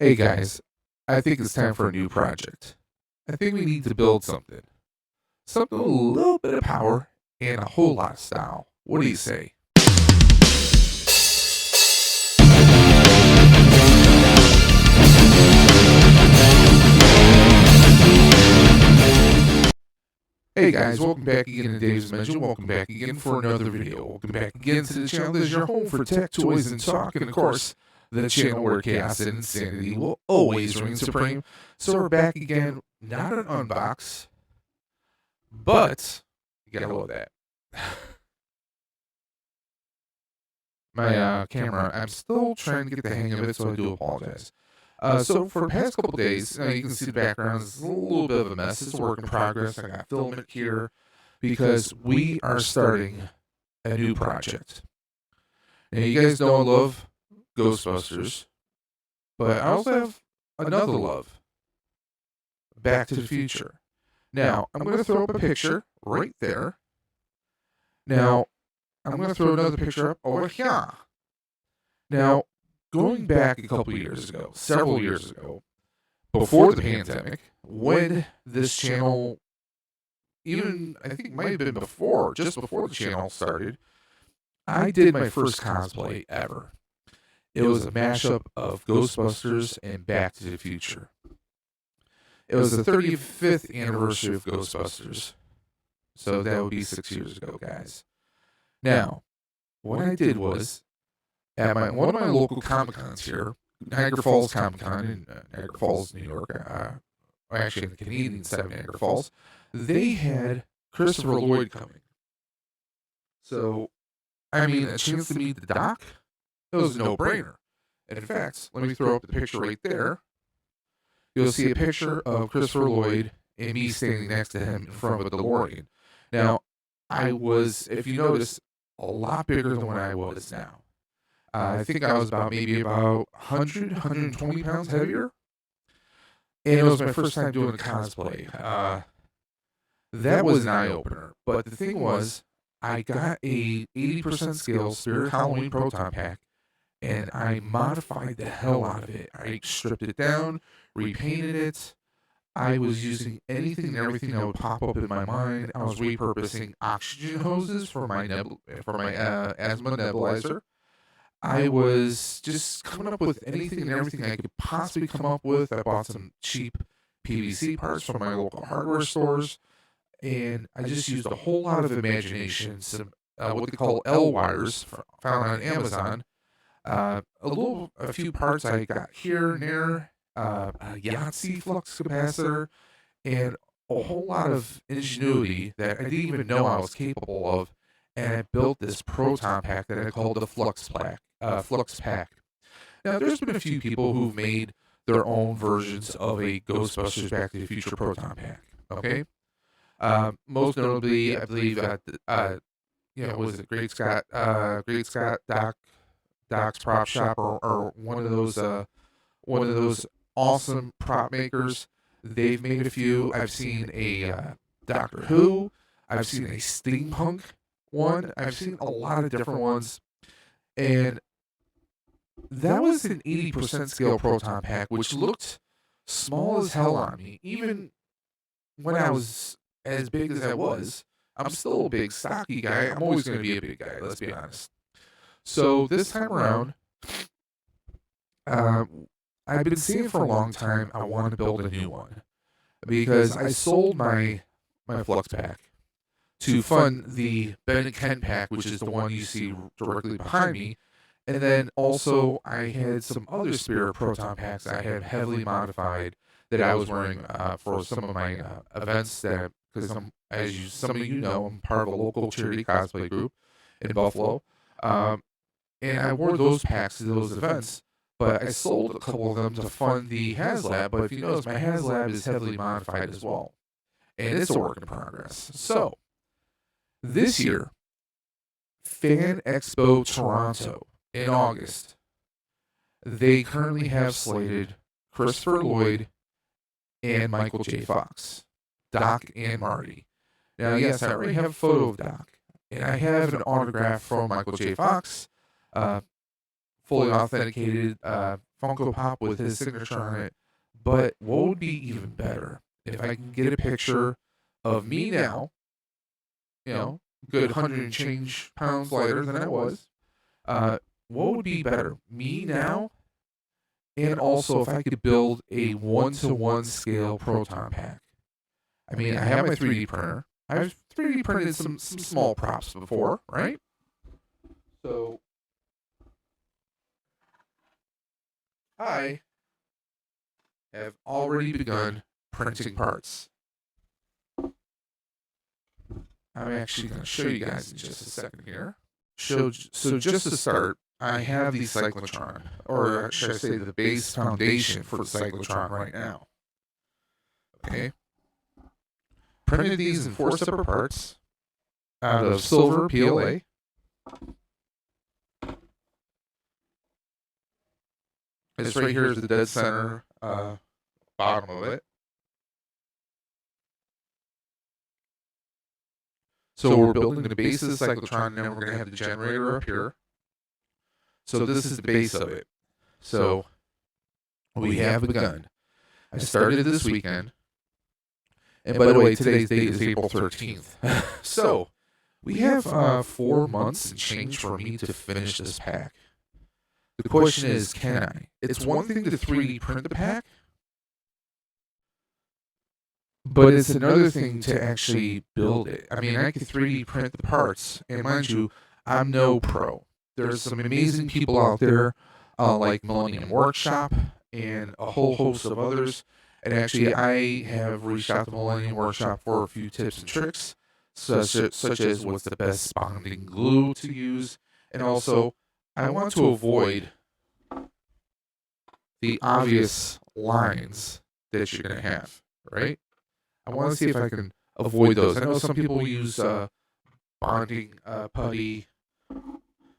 Hey guys, I think it's time for a new project. I think we need to build something. Something with a little bit of power and a whole lot of style. What do you say? Hey guys, welcome back again to Dave's Dimension. Welcome back again for another video. Welcome back again to the channel that is your home for tech, toys, and talk. And of course, the channel where chaos and insanity will always reign supreme. So we're back again, not an unbox, but you gotta love that. My camera, I'm still trying to get the hang of it, so I do apologize. So for the past couple days, you can see the background is a little bit of a mess. It's a work in progress. I got filament here because we are starting a new project. Now, you guys know I love Ghostbusters, but I also have another love, Back to the Future. Now, I'm going to throw up a picture right there. Now, I'm going to throw another picture up over here. Now, going back a couple years ago, several years ago, before the pandemic, when this channel, even I think it might have been before, just before the channel started, I did my first cosplay ever. It was a mashup of Ghostbusters and Back to the Future. It was the 35th anniversary of Ghostbusters. So that would be 6 years ago, guys. Now, what I did was, at one of my local Comic Cons here, Niagara Falls Comic Con in Niagara Falls, New York, actually in the Canadian side of Niagara Falls, they had Christopher Lloyd coming. So, I mean, a chance to meet the Doc, it was a no-brainer. And in fact, let me throw up the picture right there. You'll see a picture of Christopher Lloyd and me standing next to him in front of a DeLorean. Now, I was, if you notice, a lot bigger than what I was now. I think I was about 100, 120 pounds heavier. And it was my first time doing a cosplay. That was an eye-opener. But the thing was, I got a 80% scale Spirit Halloween Proton Pack, and I modified the hell out of it. I stripped it down, repainted it. I was using anything and everything that would pop up in my mind. I was repurposing oxygen hoses for my asthma nebulizer. I was just coming up with anything and everything I could possibly come up with. I bought some cheap PVC parts from my local hardware stores, and I just used a whole lot of imagination. Some what they call L wires found on Amazon. A few parts I got here and there. A Yahtzee flux capacitor, and a whole lot of ingenuity that I didn't even know I was capable of. And I built this proton pack that I called the Flux Pack. Now, there's been a few people who've made their own versions of a Ghostbusters Back to the Future proton pack. Okay, most notably, I believe, was it Great Scott Doc's Prop Shop, or one of those awesome prop makers. They've made a few. I've seen a Doctor Who. I've seen a steampunk one. I've seen a lot of different ones, and that was an 80% scale proton pack, which looked small as hell on me. Even when I was as big as I was, I'm still a big, stocky guy. I'm always going to be a big guy, let's be honest. So this time around, I've been saying for a long time I want to build a new one, because I sold my Flux Pack to fund the Ben and Ken pack, which is the one you see directly behind me. And then also I had some other Spirit Proton packs I had heavily modified that I was wearing for some of my events, that because some of you know, I'm part of a local charity cosplay group in Buffalo. And I wore those packs to those events, but I sold a couple of them to fund the HasLab. But if you notice, my HasLab is heavily modified as well, and it's a work in progress. So this year, Fan Expo Toronto in August, they currently have slated Christopher Lloyd and Michael J. Fox, Doc and Marty. Now, yes, I already have a photo of Doc, and I have an autograph from Michael J. Fox fully authenticated Funko Pop with his signature on it. But what would be even better if I can get a picture of me now, you know, good 100 and change pounds lighter than I was. What would be better, me now, and also if I could build a 1-to-1 scale proton pack. I mean, I have my 3D printer. I've 3D printed some small props before, right? So I have already begun printing parts. I'm actually going to show you guys in just a second here. So just to start, I have the cyclotron, or should I say the base foundation for the cyclotron right now. Okay. Printed these in 4 separate parts out of silver PLA. This right here is the dead center bottom of it. So we're building the base of the cyclotron, and then we're going to have the generator up here. So this is the base of it. So we have begun. I started this weekend. And by the way, today's date is April 13th. So we have 4 months and change for me to finish this pack. The question is, can I? It's one thing to 3D print the pack, but it's another thing to actually build it. I mean, I can 3D print the parts, and mind you, I'm no pro. There's some amazing people out there, like Millennium Workshop and a whole host of others. And actually, I have reached out to Millennium Workshop for a few tips and tricks, such as what's the best bonding glue to use, and also I want to avoid the obvious lines that you're going to have, right? I want to see if I can avoid those. I know some people use bonding putty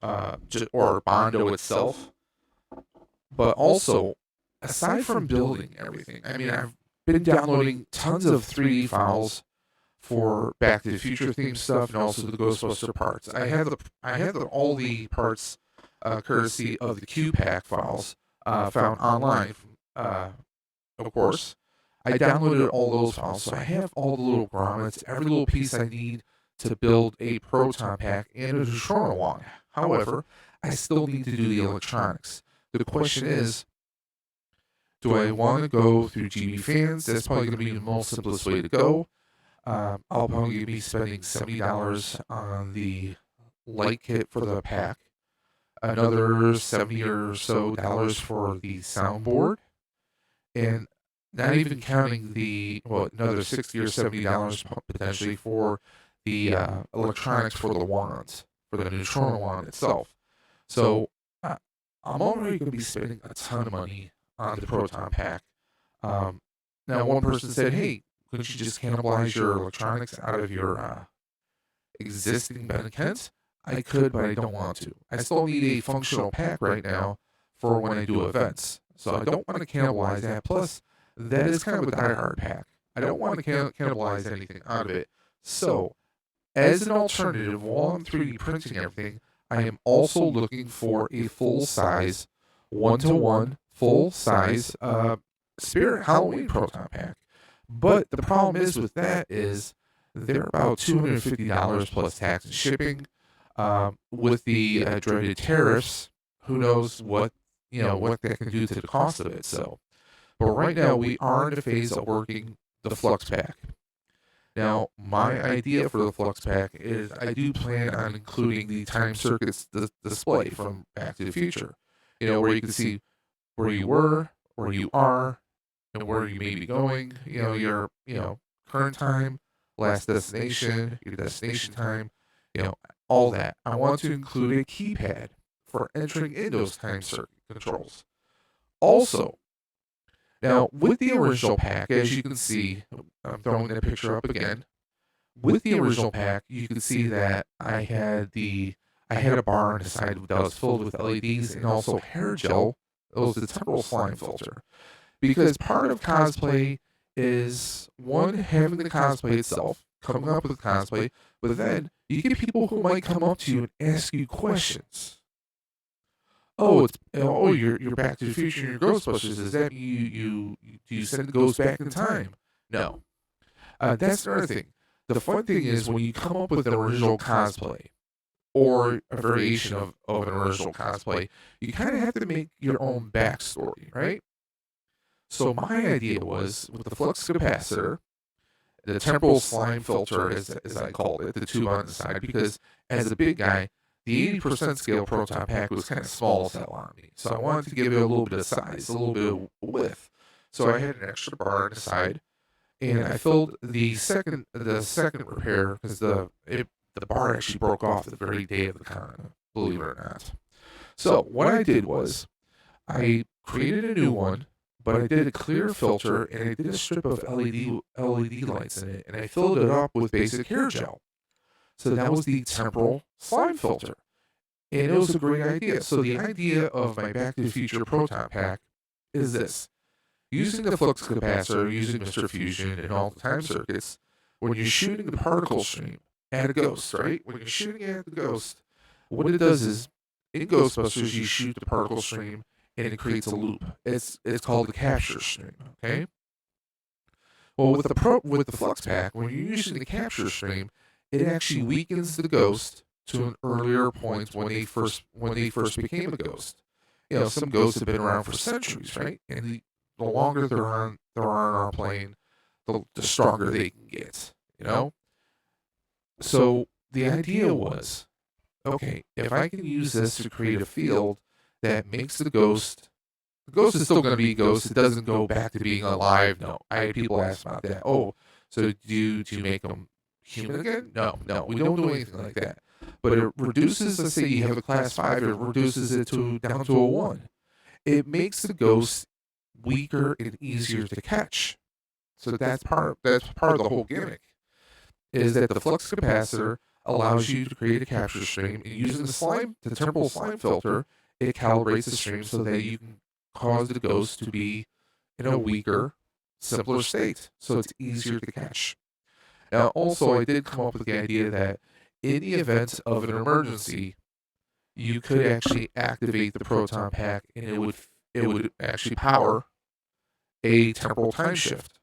or Bondo itself, but also, aside from building everything, I mean, I've been downloading tons of 3D files for Back to the Future themed stuff and also the Ghostbuster parts. I have all the parts courtesy of the Q Pack files found online, of course. I downloaded all those files, so I have all the little grommets, every little piece I need to build a proton pack and a neutrino wand. However, I still need to do the electronics. The question is, do I want to go through GB Fans? That's probably going to be the most simplest way to go. I'll probably be spending $70 on the light kit for the pack, another $70 or so for the soundboard, and not even counting another $60 or $70 potentially for the electronics for the wands, for the neutrino wand itself. So I'm already going to be spending a ton of money on the proton pack. Now, one person said, "Hey, couldn't you just cannibalize your electronics out of your existing Benekens?" I could, but I don't want to. I still need a functional pack right now for when I do events, so I don't want to cannibalize that. Plus, that is kind of a diehard pack. I don't want to cannibalize anything out of it. So, as an alternative, while I'm 3D printing everything, I am also looking for a full-size, 1-to-1, full-size Spirit Halloween proton pack. But the problem is with that is they're about $250 plus tax and shipping. With the dreaded tariffs, who knows what that can do to the cost of it. So, but right now we are in the phase of working the Flux Pack. Now, my idea for the Flux Pack is I do plan on including the time circuits display from Back to the Future. Where you can see where you were, where you are, and where you may be going. Your current time, last destination, your destination time. All that. I want to include a keypad for entering in those time circuit controls. Also, now with the original pack, as you can see, I'm throwing that picture up again. With the original pack, you can see that I had a bar on the side that was filled with LEDs and also hair gel. That was the temporal slime filter. Because part of cosplay is, one, having the cosplay itself, coming up with cosplay, but then you get people who might come up to you and ask you questions oh, you're Back to the Future and you're Ghostbusters. Does that mean do you send the ghost back in time? No. That's another thing. The fun thing is when you come up with an original cosplay or a variation of an original cosplay, you kind of have to make your own backstory, right? So my idea was with the flux capacitor, the temporal slime filter, as I called it, the tube on the side, because as a big guy, the 80% scale proton pack was kind of small to allow me. So I wanted to give it a little bit of size, a little bit of width. So I had an extra bar on the side, and I filled the second repair because the bar actually broke off the very day of the con, believe it or not. So what I did was I created a new one, but I did a clear filter and I did a strip of LED lights in it, and I filled it up with basic hair gel. So that was the temporal slime filter, and it was a great idea. So the idea of my Back to the Future proton pack is this: using the flux capacitor, using Mr. Fusion and all the time circuits, when you're shooting the particle stream at a ghost, right? When you're shooting at the ghost, what it does is, in Ghostbusters, you shoot the particle stream and it creates a loop. It's called the capture stream. Okay. Well, with the flux pack, when you're using the capture stream, it actually weakens the ghost to an earlier point when they first became a ghost. Some ghosts have been around for centuries, right? And the longer they're on our plane, the stronger they can get. You know. So the idea was, okay, if I can use this to create a field that makes the ghost is still going to be a ghost. It doesn't go back to being alive. No, I had people ask about that. Oh, so do you make them human again? No, no, we don't do anything like that. But it reduces. Let's say you have a class 5, it reduces it to down to a 1. It makes the ghost weaker and easier to catch. So that's part of the whole gimmick, is that the flux capacitor allows you to create a capture stream, and using the temporal slime filter, it calibrates the stream so that you can cause the ghost to be in a weaker, simpler state, so it's easier to catch. Now, also, I did come up with the idea that in the event of an emergency, you could actually activate the proton pack, and it would actually power a temporal time shift.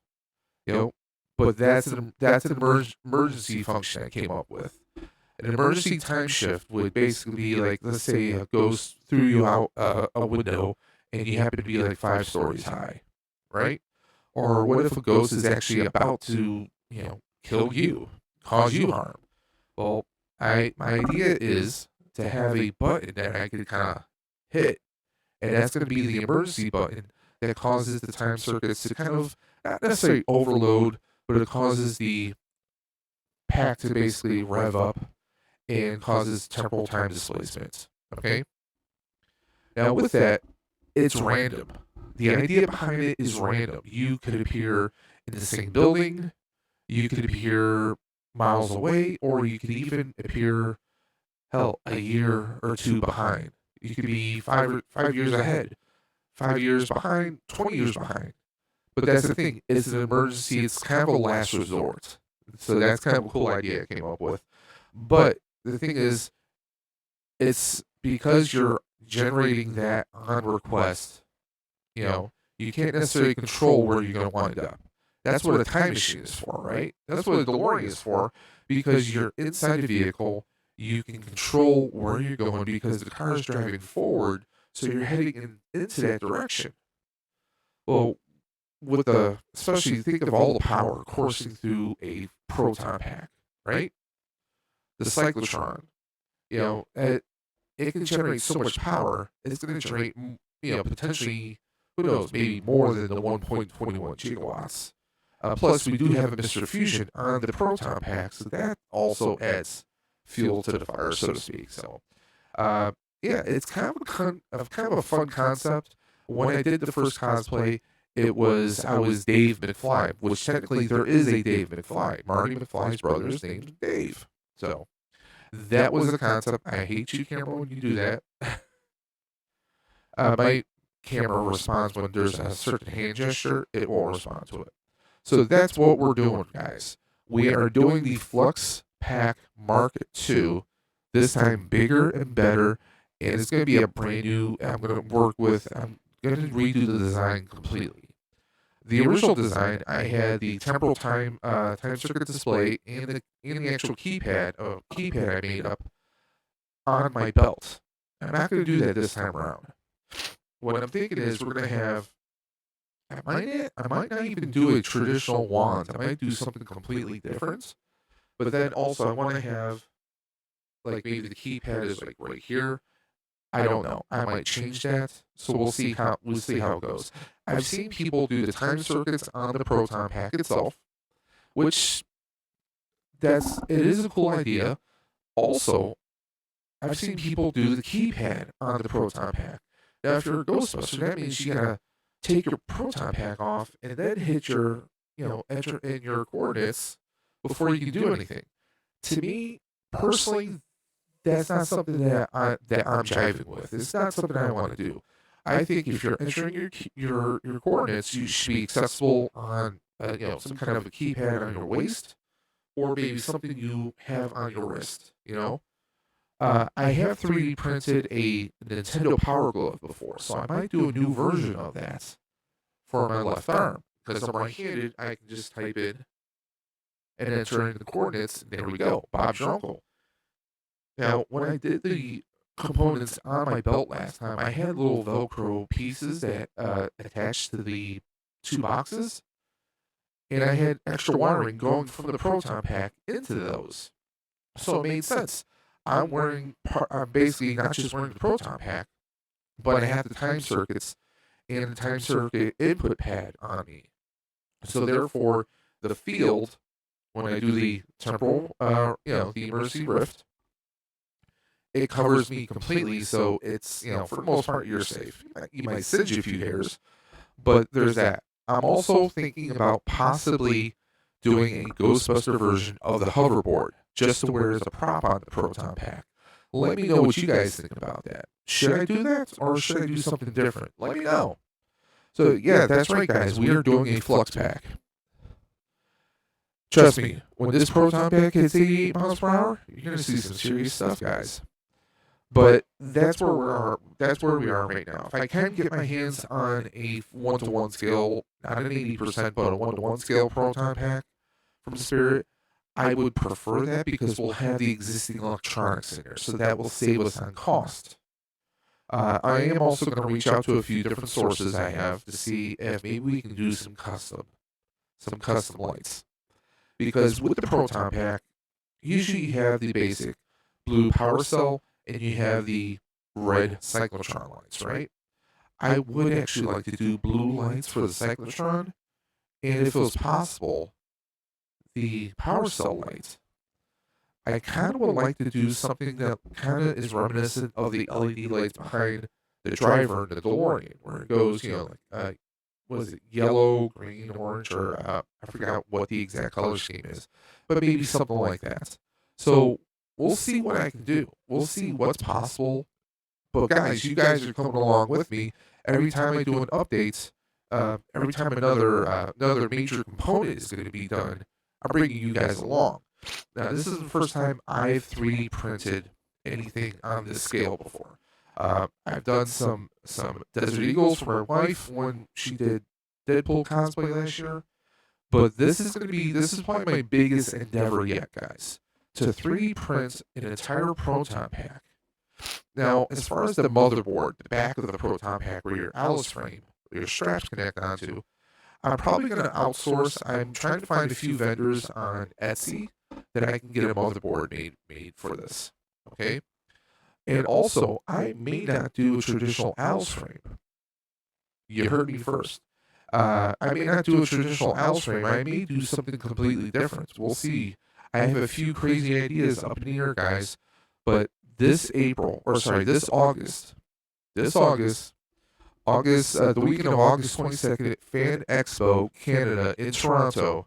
You know, but that's an emergency function I came up with. An emergency time shift would basically be like, let's say a ghost threw you out a window and you happen to be like 5 stories high, right? Or what if a ghost is actually about to, kill you, cause you harm? Well, my idea is to have a button that I could kind of hit, and that's going to be the emergency button that causes the time circuits to kind of not necessarily overload, but it causes the pack to basically rev up and causes temporal time displacement. Okay? Now, with that, it's random. The idea behind it is random. You could appear in the same building, you could appear miles away, or you could even appear, hell, a year or two behind. You could be 5 years ahead, 5 years behind, 20 years behind. But that's the thing. It's an emergency. It's kind of a last resort. So that's kind of a cool idea I came up with. But the thing is, it's because you're generating that on request, you can't necessarily control where you're going to wind up. That's what a time machine is for, right? That's what a DeLorean is for, because you're inside a vehicle. You can control where you're going because the car is driving forward, so you're heading into that direction. Well, especially think of all the power coursing through a proton pack, right? The cyclotron, it can generate so much power. It's going to generate, potentially, who knows, maybe more than the 1.21 gigawatts. Plus, we do have a Mr. Fusion on the proton pack, so that also adds fuel to the fire, so to speak. So, it's kind of a fun concept. When I did the first cosplay, I was Dave McFly, which technically there is a Dave McFly. Marty McFly's brother is named Dave. So that was the concept. I hate you, camera, when you do that. My camera responds when there's a certain hand gesture. It will respond to it. So that's what we're doing, guys. We are doing the Flux Pack Mark II, this time bigger and better, and it's going to be a brand new. I'm going to work with. I'm going to redo the design completely. The original design, I had the temporal time circuit display and the actual keypad I made up on my belt. I'm not going to do that this time around. What I'm thinking is we're going to have. I might not even do a traditional wand. I might do something completely different. But then also I want to have like maybe the keypad is like right here. I don't know. I might change that. So we'll see how it goes. I've seen people do the time circuits on the proton pack itself, which it is a cool idea. Also, I've seen people do the keypad on the proton pack. Now, if you're a Ghostbuster, that means you gotta take your proton pack off and then hit your, enter in your coordinates before you can do anything. To me, personally, that's not something that I'm jiving with. It's not something I want to do. I think if you're entering your coordinates, you should be accessible on some kind of a keypad on your waist, or maybe something you have on your wrist. I have 3D printed a Nintendo Power Glove before, so I might do a new version of that for my left arm. Because I'm right-handed, I can just type in and enter in the coordinates, and there we go. Bob's your uncle. Now, when I did the components on my belt last time, I had little Velcro pieces that attached to the 2 boxes, and I had extra wiring going from the proton pack into those. So it made sense. I'm basically not just wearing the proton pack, but I have the time circuits and the time circuit input pad on me. So therefore, the field, when I do the temporal, the emergency rift, it covers me completely. So it's, for the most part, you're safe. You might singe a few hairs, but there's that. I'm also thinking about possibly doing a Ghostbuster version of the hoverboard, just to wear as a prop on the proton pack. Let me know what you guys think about that. Should I do that, or should I do something different? Let me know. So yeah, that's right, guys. We are doing a Flux Pack. Trust me, when this proton pack hits 88 miles per hour, you're gonna see some serious stuff, guys. But that's where we are right now. If I can get my hands on a 1-to-1 scale, not an 80%, but a 1-to-1 scale proton pack from Spirit, I would prefer that because we'll have the existing electronics in there, so that will save us on cost. I am also going to reach out to a few different sources I have to see if maybe we can do some custom lights. Because with the proton pack, usually you have the basic blue power cell and you have the red cyclotron lights, right? I would actually like to do blue lights for the cyclotron, and if it was possible, the power cell lights. I kind of would like to do something that kind of is reminiscent of the LED lights behind the driver in the DeLorean, where it goes, what is it, yellow, green, orange, or I forgot what the exact color scheme is, but maybe something like that. So we'll see what I can do. We'll see what's possible. But guys, you guys are coming along with me. Every time I do an update, every time another major component is going to be done, I'm bringing you guys along. Now, this is the first time I've 3D printed anything on this scale before. I've done some Desert Eagles for my wife when she did Deadpool cosplay last year, but this is probably my biggest endeavor yet, guys, to 3D print an entire proton pack. Now, as far as the motherboard, the back of the proton pack where your Alice frame, your straps connect onto, I'm probably going to outsource. I'm trying to find a few vendors on Etsy that I can get a motherboard made for this. Okay? And also, I may not do a traditional Alice frame. You heard me first. I may not do a traditional Alice frame. I may do something completely different. We'll see. I have a few crazy ideas up in the air, guys. But this August, the weekend of August 22nd at Fan Expo Canada in Toronto,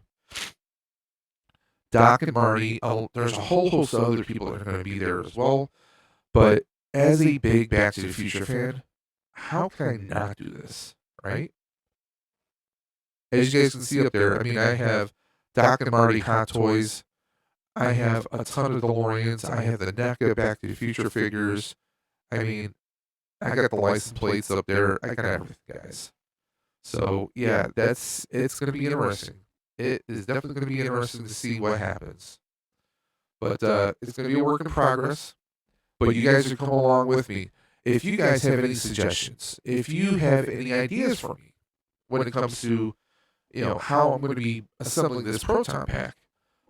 Doc and Marty, there's a whole host of other people that are going to be there as well. But as a big Back to the Future fan, how can I not do this, right? As you guys can see up there, I mean, I have Doc and Marty Hot Toys. I have a ton of DeLoreans. I have the NECA Back to the Future figures. I mean, I got the license plates up there. I got everything, guys. So yeah, it's gonna be interesting. It is definitely gonna be interesting to see what happens. But it's gonna be a work in progress. But you guys are coming along with me. If you guys have any suggestions, if you have any ideas for me when it comes to how I'm going to be assembling this proton pack,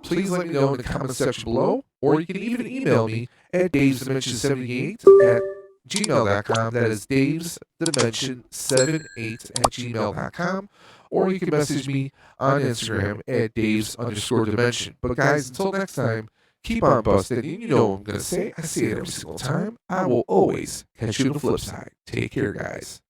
please let me know in the comment section below, or you can even email me at davesdimension78 at gmail.com. That is davesdimension78 at gmail.com. Or you can message me on Instagram at daves_dimension. But guys, until next time, keep on busting. And you know what I'm going to say. I say it every single time. I will always catch you on the flip side. Take care, guys.